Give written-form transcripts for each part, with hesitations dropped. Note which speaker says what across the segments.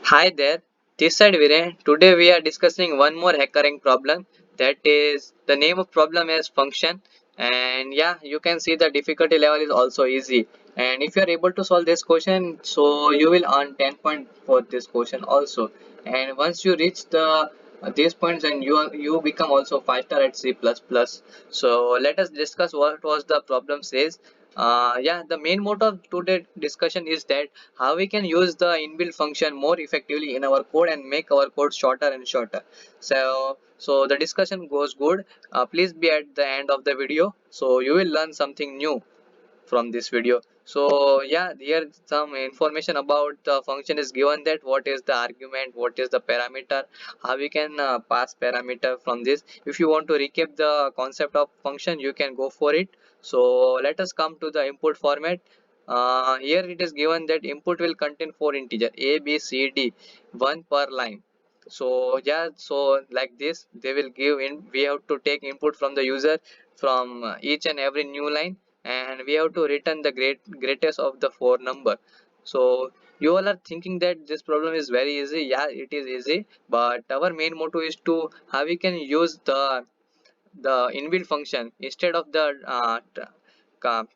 Speaker 1: Hi there, this side Viren. Today we are discussing one more hackering problem. That is, the name of problem is function, and yeah, you can see the difficulty level is also easy. And if you are able to solve this question, so you will earn 10 points for this question also. And once you reach these points, and you become also 5 star at C++. So let us discuss what was the problem says. Yeah, the main motto of today's discussion is that how we can use the inbuilt function more effectively in our code and make our code shorter and shorter. So the discussion goes good. Please be at the end of the video, so you will learn something new from this video. So yeah, here some information about the function is given, that what is the argument, what is the parameter, how we can pass parameter from this. If you want to recap the concept of function, you can go for it. So let us come to the input format. Here it is given that input will contain four integer a b c d, one per line. So yeah, so like this they will give in, we have to take input from the user from each and every new line, and we have to return the greatest of the four number. So you all are thinking that this problem is very easy. Yeah, it is easy, but our main motto is to how we can use the inbuilt function instead of the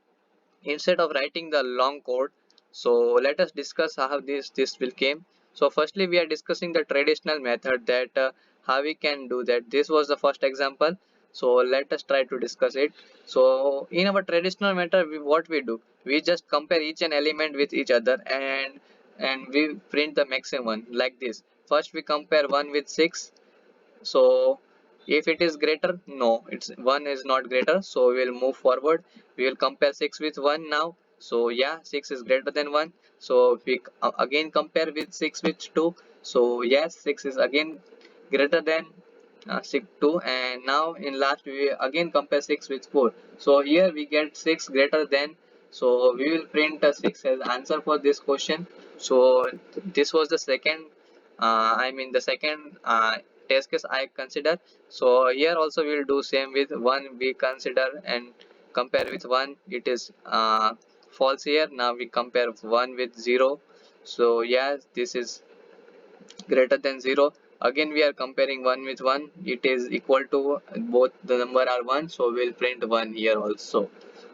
Speaker 1: instead of writing the long code. So let us discuss how this will came. So firstly we are discussing the traditional method, that how we can do that. This was the first example, so let us try to discuss it. So in our traditional method, what we do, we just compare each and element with each other, and we print the maximum like this. First we compare 1 with 6. So if it is greater, no, it's 1 is not greater, so we will move forward. We will compare 6 with 1 now. So yeah, 6 is greater than 1. So we again compare with 6 with 2. So yes, 6 is again greater than 6 2. And now in last we again compare 6 with 4. So here we get 6 greater than. So we will print a 6 as answer for this question. So this was the second, the second test case I consider. So here also we will do same with 1 we consider and compare with 1. It is false here. Now we compare 1 with 0. So yes, this is greater than 0. Again we are comparing 1 with 1. It is equal to, both the number are 1, so we will print 1 here also.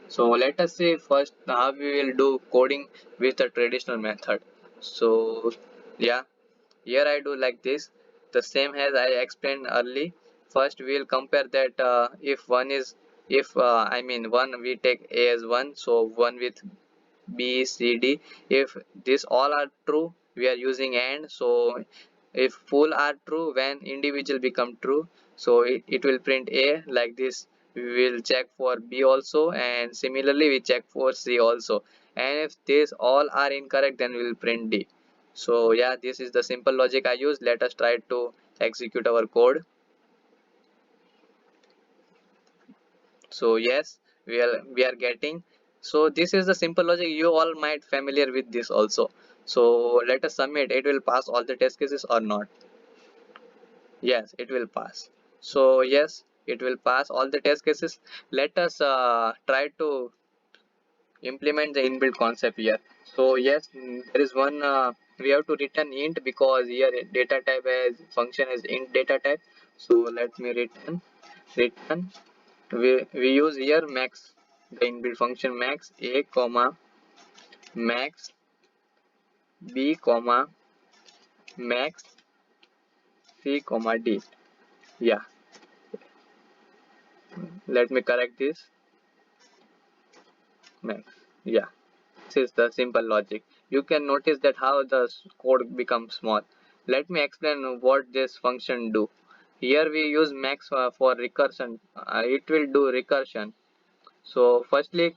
Speaker 1: So let us see first how we will do coding with the traditional method. So yeah, here I do like this, the same as I explained early. First we will compare that, if one is, if one we take a as 1, so 1 with b c d. If this all are true, we are using and. So if full are true, when individual become true, so it will print a like this. We will check for b also, and similarly we check for c also. And if these all are incorrect, then we will print d. So yeah, this is the simple logic I use. Let us try to execute our code. So yes, we are getting. So this is the simple logic. You all might familiar with this also. So let us submit. It will pass all the test cases or not. Yes, it will pass. So yes, it will pass all the test cases. Let us try to implement the inbuilt concept here. So yes, there is one, we have to return int, because here data type as function is int data type. So let me return. We use here max, the inbuilt function max a comma max b comma max c comma d. Yeah, let me correct this. Max, yeah, this is the simple logic. You can notice that how the code becomes small. Let me explain what this function do. Here we use max for recursion. It will do recursion. So firstly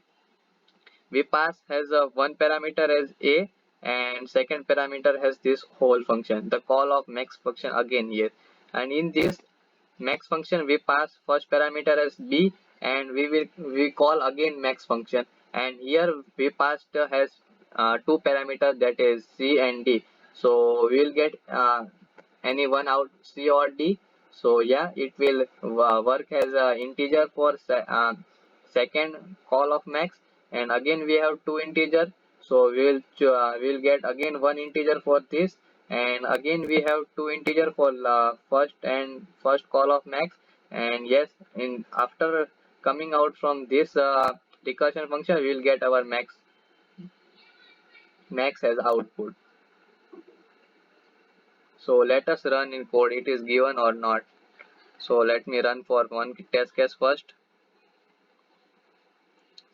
Speaker 1: we pass has a one parameter as a, and second parameter has this whole function, the call of max function again here. And in this max function we pass first parameter as b, and we call again max function. And here we passed has two parameters, that is c and d. So we will get any one out, c or d. So yeah, it will work as a integer for second call of max. And again we have two integer, so we will get again one integer for this. and again we have two integer for first call of max. And yes, in after coming out from this recursion function, we will get our max as output. So let us run in code, it is given or not. So let me run for one test case first.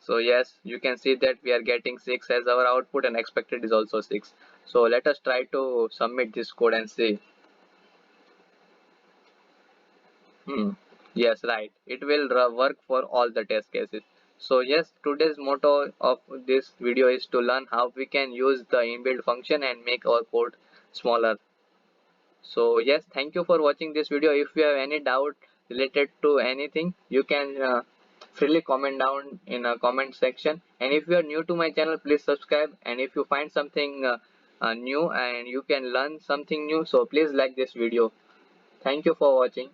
Speaker 1: So yes, you can see that we are getting 6 as our output and expected is also 6. So let us try to submit this code and see. Yes, right. It will work for all the test cases. So yes, today's motto of this video is to learn how we can use the inbuilt function and make our code smaller. So yes, thank you for watching this video. If you have any doubt related to anything, you can freely comment down in a comment section. And if you are new to my channel, please subscribe. And if you find something new and you can learn something new, so please like this video. Thank you for watching.